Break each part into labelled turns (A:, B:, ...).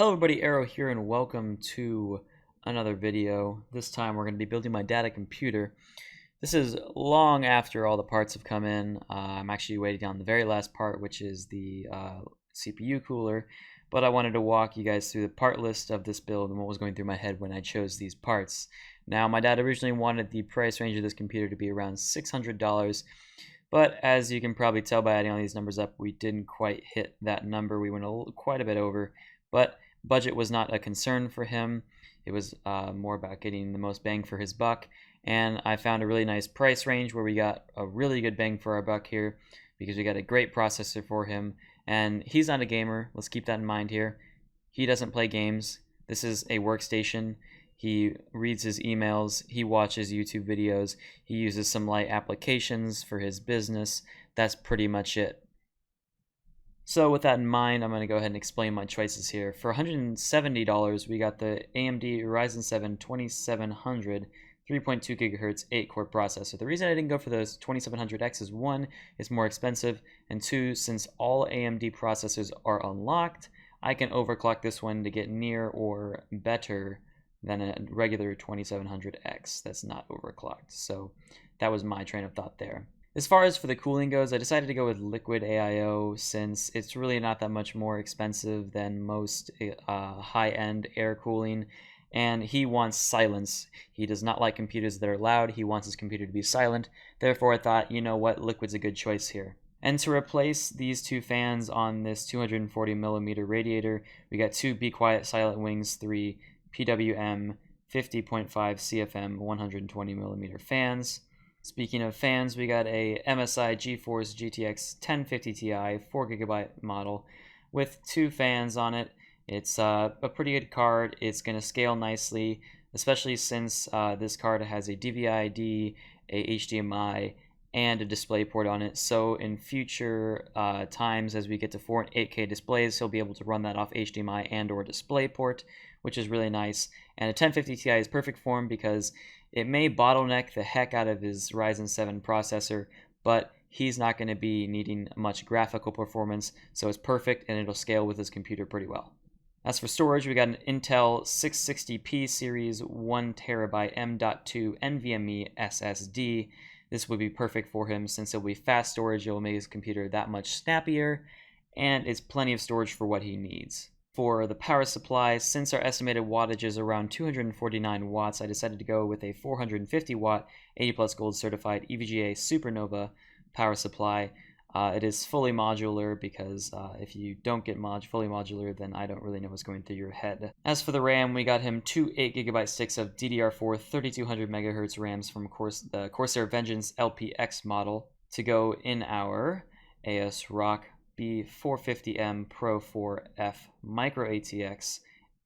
A: Hello everybody, Arrow here, and welcome to another video. This time we're going to be building my data computer. This is long after all the parts have come in. I'm actually waiting on the very last part, which is the CPU cooler, but I wanted to walk you guys through the part list of this build and what was going through my head when I chose these parts. Now, my dad originally wanted the price range of this computer to be around $600, but as you can probably tell by adding all these numbers up, we didn't quite hit that number. We went quite a bit over, but budget was not a concern for him. It was more about getting the most bang for his buck, and I found a really nice price range where we got a really good bang for our buck here because we got a great processor for him, and he's not a gamer. Let's keep that in mind here. He doesn't play games. This is a workstation. He reads his emails, he watches YouTube videos, he uses some light applications for his business. That's pretty much it. So with that in mind, I'm going to go ahead and explain my choices here. For $170, we got the AMD Ryzen 7 2700 3.2 gigahertz 8-core processor. The reason I didn't go for those 2700X is one, it's more expensive, and two, since all AMD processors are unlocked, I can overclock this one to get near or better than a regular 2700X that's not overclocked. So that was my train of thought there. As far as for the cooling goes, I decided to go with Liquid AIO since it's really not that much more expensive than most high-end air cooling, and he wants silence. He does not like computers that are loud. He wants his computer to be silent. Therefore, I thought, you know what, Liquid's a good choice here. And to replace these two fans on this 240 millimeter radiator, we got two Be Quiet Silent Wings 3 PWM 50.5 CFM 120 millimeter fans. Speaking of fans, we got a MSI GeForce GTX 1050 Ti 4GB model with two fans on it. It's a pretty good card. It's going to scale nicely, especially since this card has a DVI-D, a HDMI, and a display port on it. So in future times, as we get to 4 and 8K displays, he'll be able to run that off HDMI and or display port, which is really nice. And a 1050 Ti is perfect for him because it may bottleneck the heck out of his Ryzen 7 processor, but he's not going to be needing much graphical performance, so it's perfect and it'll scale with his computer pretty well. As for storage, we got an Intel 660p series 1TB M.2 NVMe SSD. This would be perfect for him since it'll be fast storage, it'll make his computer that much snappier, and it's plenty of storage for what he needs. For the power supply, since our estimated wattage is around 249 watts, I decided to go with a 450 watt 80 plus gold certified EVGA Supernova power supply. It is fully modular because if you don't get fully modular, then I don't really know what's going through your head. As for the RAM, we got him two 8GB sticks of DDR4 3200 MHz RAMs from the Corsair Vengeance LPX model to go in our ASRock B450M Pro 4F Micro ATX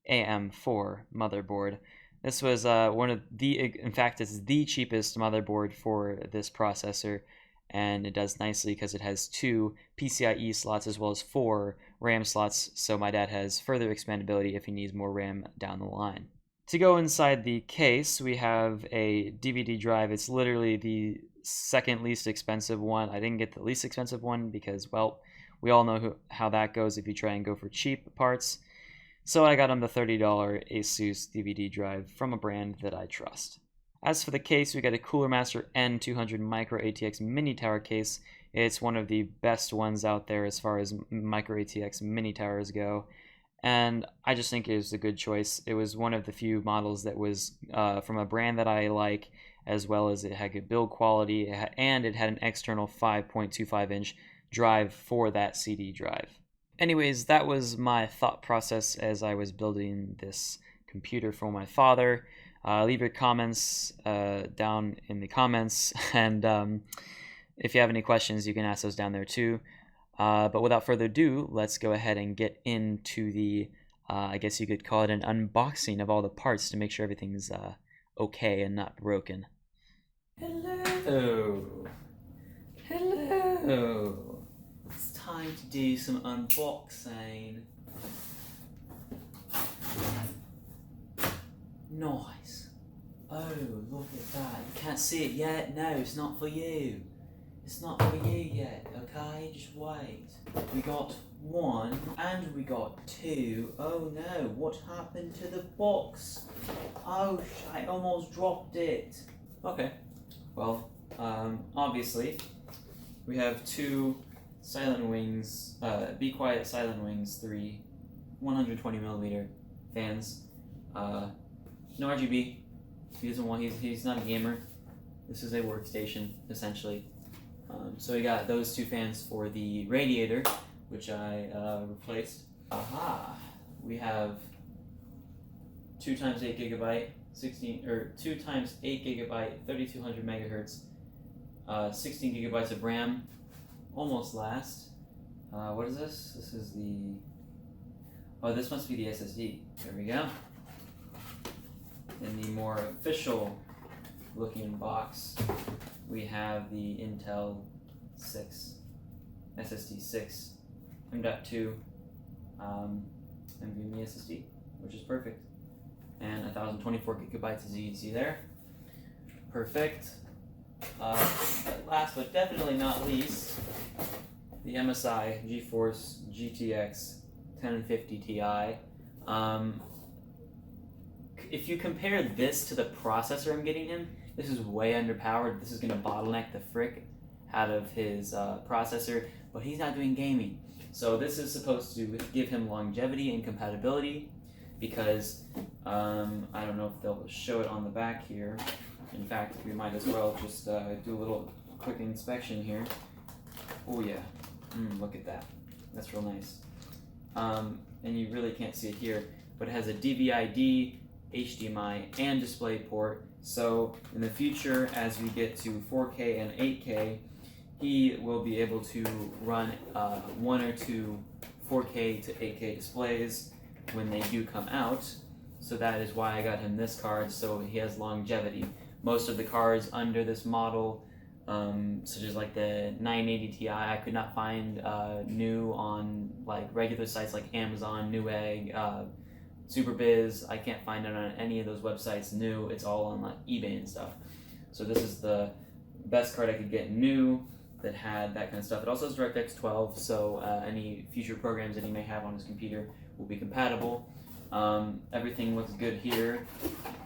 A: AM4 motherboard. This was in fact, it's the cheapest motherboard for this processor, and it does nicely because it has two PCIe slots as well as four RAM slots, so my dad has further expandability if he needs more RAM down the line. To go inside the case, we have a DVD drive. It's literally the second least expensive one. I didn't get the least expensive one because, well, we all know how that goes if you try and go for cheap parts. So I got him the $30 Asus DVD drive from a brand that I trust. As for the case, we got a Cooler Master N200 Micro ATX Mini Tower case. It's one of the best ones out there as far as Micro ATX Mini Towers go. And I just think it was a good choice. It was one of the few models that was from a brand that I like, as well as it had good build quality, and it had an external 5.25-inch drive for that CD drive. Anyways, that was my thought process as I was building this computer for my father. Leave your comments down in the comments, and if you have any questions, you can ask those down there too. But without further ado, let's go ahead and get into the, I guess you could call it an unboxing of all the parts to make sure everything's okay and not broken. Hello. Hello. It's time to do some unboxing. Nice. Oh, look at that. You can't see it yet? No, it's not for you. It's not for you yet, okay? Just wait. We got 1 and we got 2. Oh no, what happened to the box? Oh, I almost dropped it. Okay, well, obviously, we have 2 Silent Wings, Be Quiet Silent Wings 3 120mm fans. No RGB. He doesn't want. He's not a gamer. This is a workstation essentially. So we got those 2 fans for the radiator, which I replaced. Aha! We have 2 times 8 gigabyte, 2 times 8 gigabyte, 3200 megahertz, 16 gigabytes of RAM. Almost last. What is this? This is the. Oh, this must be the SSD. There we go. In the more official looking box, we have the Intel 6 SSD 6 M.2 NVMe SSD, which is perfect, and 1024 gigabytes as you can see there. Perfect. Last but definitely not least, the MSI GeForce GTX 1050 Ti. If you compare this to the processor I'm getting him, this is way underpowered. This is going to bottleneck the frick out of his processor, but he's not doing gaming. So this is supposed to give him longevity and compatibility, because I don't know if they'll show it on the back here. In fact, we might as well just do a little quick inspection here. Oh yeah, look at that. That's real nice. And you really can't see it here, but it has a DVI-D, HDMI, and DisplayPort. So in the future, as we get to 4K and 8K, he will be able to run 1 or 2 4K to 8K displays when they do come out. So that is why I got him this card, so he has longevity. Most of the cards under this model, such as like the 980 Ti, I could not find new on like regular sites like Amazon, Newegg, SuperBiz. I can't find it on any of those websites new. It's all on like eBay and stuff. So this is the best card I could get new that had that kind of stuff. It also has DirectX 12, so any future programs that he may have on his computer will be compatible. Everything looks good here.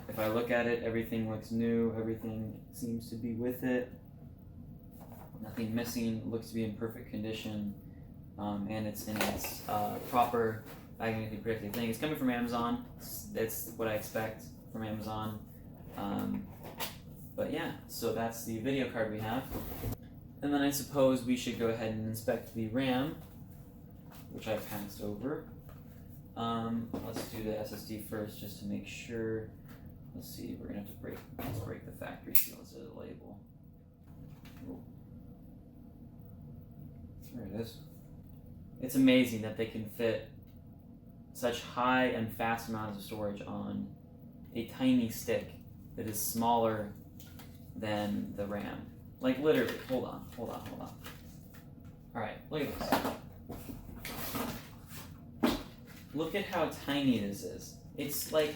A: If I look at it, everything looks new. Everything seems to be with it. Nothing missing. Looks to be in perfect condition, and it's in its proper magnetically protected thing. It's coming from Amazon. That's what I expect from Amazon. But yeah, so that's the video card we have. And then I suppose we should go ahead and inspect the RAM, which I passed over. Let's do the SSD first, just to make sure. Let's see, we're gonna have to let's break the factory seal instead of the label. Ooh. There it is. It's amazing that they can fit such high and fast amounts of storage on a tiny stick that is smaller than the RAM. Like literally, hold on. Alright, look at this. Look at how tiny this is. It's like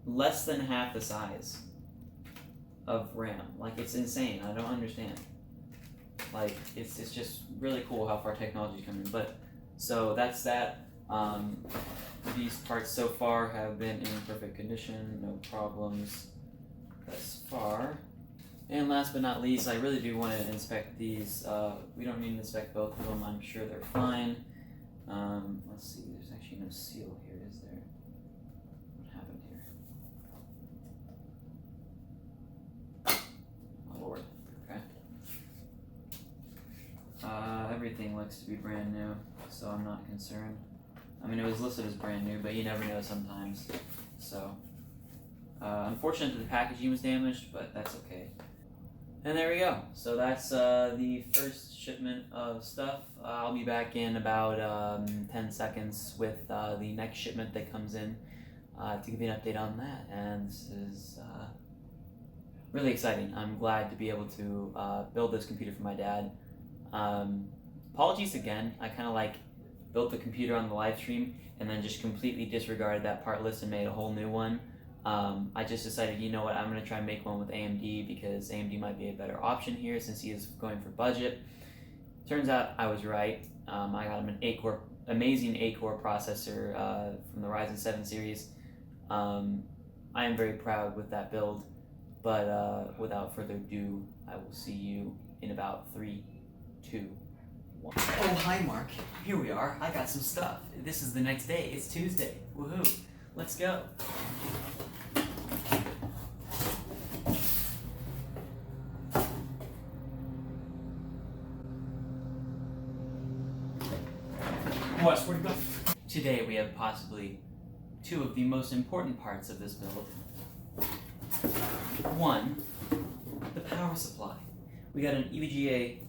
A: less than half the size of RAM. Like, it's insane. I don't understand. Like, it's just really cool how far technology's coming. But so that's that. These parts so far have been in perfect condition, no problems thus far. And last but not least, I really do want to inspect these. We don't need to inspect both of them. I'm sure they're fine. Let's see. There's actually no seal here, is there? What happened here? Oh Lord. Okay. Everything looks to be brand new, so I'm not concerned. I mean, it was listed as brand new, but you never know sometimes. So, unfortunate that the packaging was damaged, but that's okay. And there we go. So that's the first shipment of stuff. I'll be back in about 10 seconds with the next shipment that comes in to give you an update on that. And this is really exciting. I'm glad to be able to build this computer for my dad. Apologies again. I kind of like built the computer on the live stream and then just completely disregarded that part list and made a whole new one. I just decided, you know what, I'm going to try and make one with AMD because AMD might be a better option here since he is going for budget. Turns out I was right. I got him an amazing 8-core processor from the Ryzen 7 series. I am very proud with that build, but without further ado, I will see you in about 3, 2, 1. Oh, hi Mark. Here we are. I got some stuff. This is the next day. It's Tuesday. Woohoo. Let's go.
B: What? Where'd it go?
A: Today we have possibly 2 of the most important parts of this build. 1, the power supply. We have an EVGA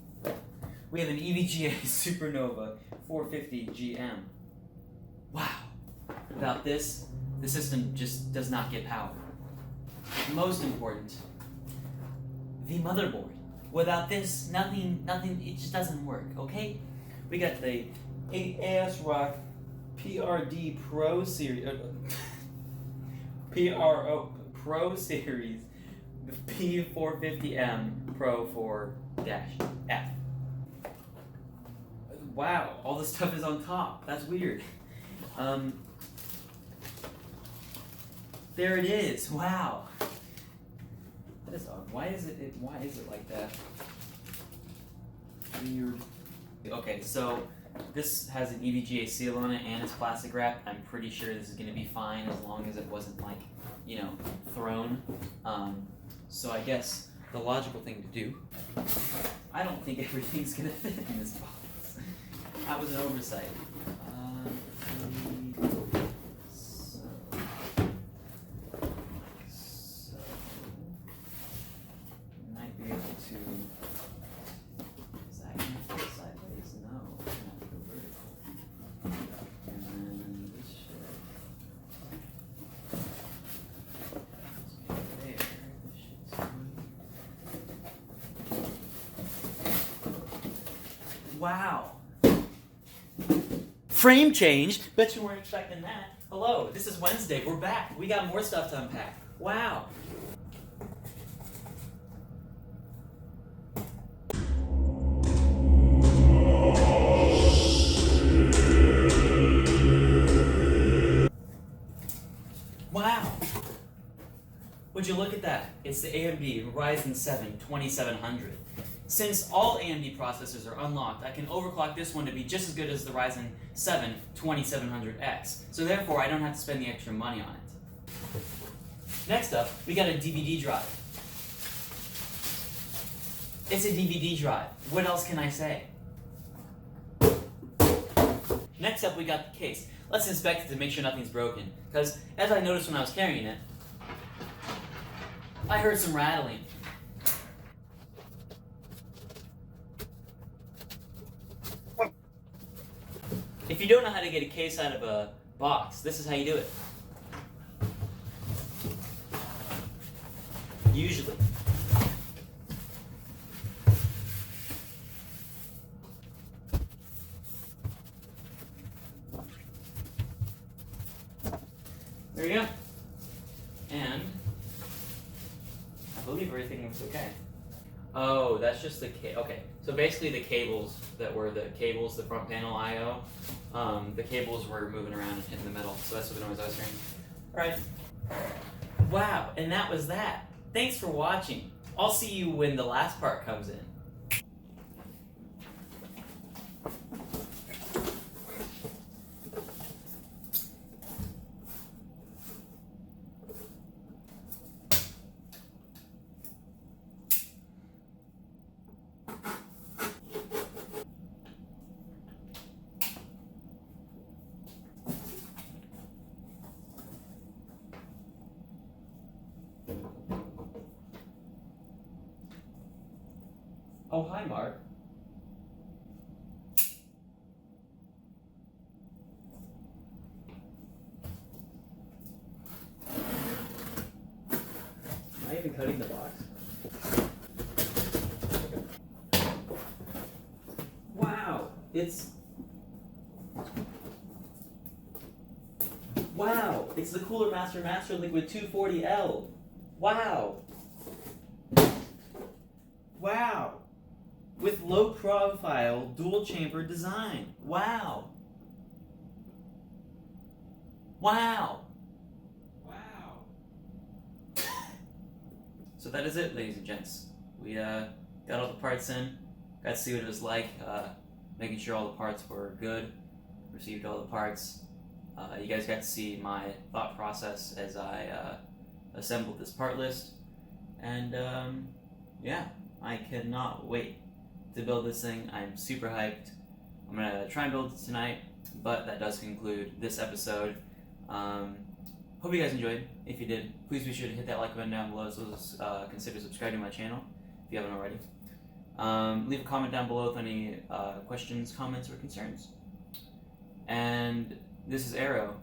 A: Supernova 450 GM. Wow. Without this, the system just does not get power. Most important, the motherboard. Without this, nothing, it just doesn't work, okay? We got the ASRock PRD Pro Series, PRO Pro Series, the P450M Pro 4-F. Wow, all this stuff is on top. That's weird. There it is. Wow. That is odd. Why is it like that? Weird. Okay, so this has an EVGA seal on it and it's plastic wrapped. I'm pretty sure this is going to be fine as long as it wasn't thrown. So I guess the logical thing to do. I don't think everything's going to fit in this box. That was an oversight. Might be able to. Is that going to fit sideways? No, it's going to have to go vertical. And then this should. There. This shit's going. Wow. Frame change? Bet you weren't expecting that. Hello, this is Wednesday. We're back. We got more stuff to unpack. Wow. Wow. Would you look at that? It's the AMD Ryzen 7 2700. Since all AMD processors are unlocked, I can overclock this one to be just as good as the Ryzen 7 2700X. So therefore, I don't have to spend the extra money on it. Next up, we got a DVD drive. It's a DVD drive. What else can I say? Next up, we got the case. Let's inspect it to make sure nothing's broken. Because as I noticed when I was carrying it, I heard some rattling. If you don't know how to get a case out of a box, this is how you do it. Usually. There you go. And I believe everything looks okay. Oh, that's just the okay. So basically the cables that were the front panel I/O, the cables were moving around and hitting the metal. So that's what the noise I was hearing. All right. Wow, and that was that. Thanks for watching. I'll see you when the last part comes in. Oh, hi, Mark. Am I even cutting the box? Wow, it's... Wow. Wow, it's the Cooler Master Master Liquid 240L. Wow. Wow. With low profile dual chamber design. Wow. Wow.
B: Wow.
A: So that is it, ladies and gents. We got all the parts in, got to see what it was like, making sure all the parts were good, received all the parts. You guys got to see my thought process as I assembled this part list. And yeah, I cannot wait to build this thing. I'm super hyped. I'm going to try and build it tonight, but that does conclude this episode. Hope you guys enjoyed. If you did, please be sure to hit that like button down below, as well as consider subscribing to my channel if you haven't already. Leave a comment down below with any questions, comments, or concerns. And this is Arrow.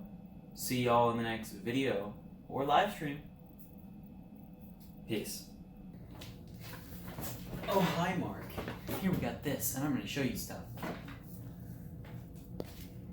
A: See y'all in the next video or live stream. Peace. Oh, hi, Mark. Here we got this, and I'm going to show you stuff.